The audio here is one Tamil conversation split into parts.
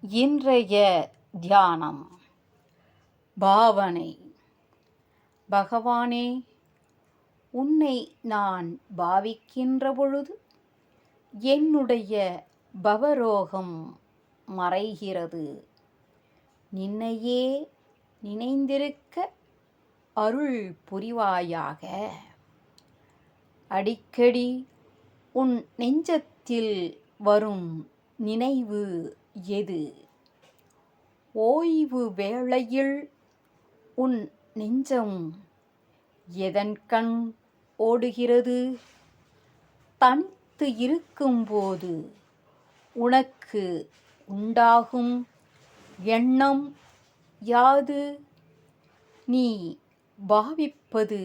இன்றைய தியானம் பாவனை. பகவானே, உன்னை நான் பாவிக்கின்ற பொழுது என்னுடைய பவரோகம் மறைகிறது. நின்னையே நினைந்திருக்க அருள் புரிவாயாக. அடிக்கடி உன் நெஞ்சத்தில் வரும் நினைவு எது? ஓய்வு வேளையில் உன் நெஞ்சம் எதன் கண் ஓடுகிறது? தனித்து இருக்கும்போது உனக்கு உண்டாகும் எண்ணம் யாது? நீ பாவிப்பது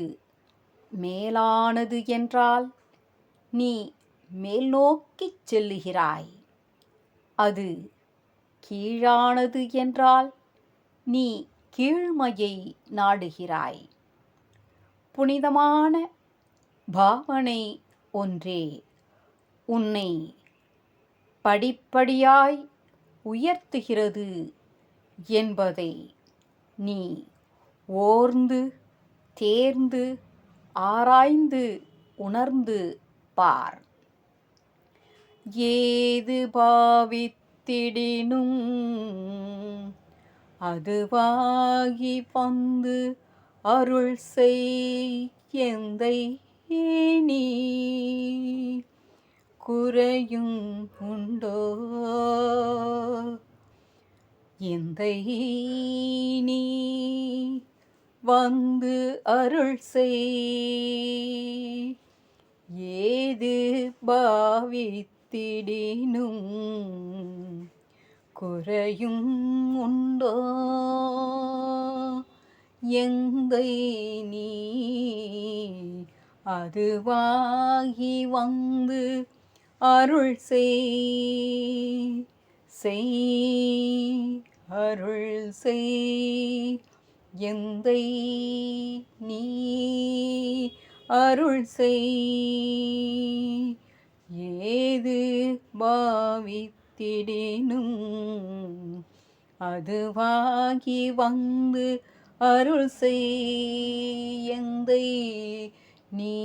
மேலானது என்றால் நீ மேல் நோக்கிச் செல்லுகிறாய். அது கீழானது என்றால் நீ கீழ்மையை நாடுகிறாய். புனிதமான பாவனை ஒன்றே உன்னை படிப்படியாய் உயர்த்துகிறது என்பதை நீ ஓர்ந்து தேர்ந்து ஆராய்ந்து உணர்ந்து பார். ஏது பாவித்திடினும் அதுவாகி வந்து அருள் செய் எந்தை, நீ குறையும் உண்டோ? எந்தை, நீ வந்து அருள் செய். ஏது பாவித்திடினும் குறையும் உண்டோ? எந்தை, நீ அதுவாகி வந்து அருள் செய். அருள் செய் எந்தை, நீ அருள் செய். ஏது பாவித்திடினும் அதுவாகி வந்து அருள் செய். எந்தை, நீ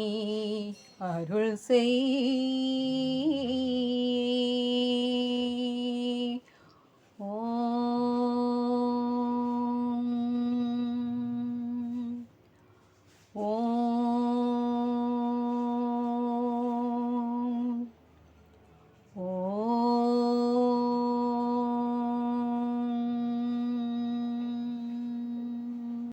அருள் செய்.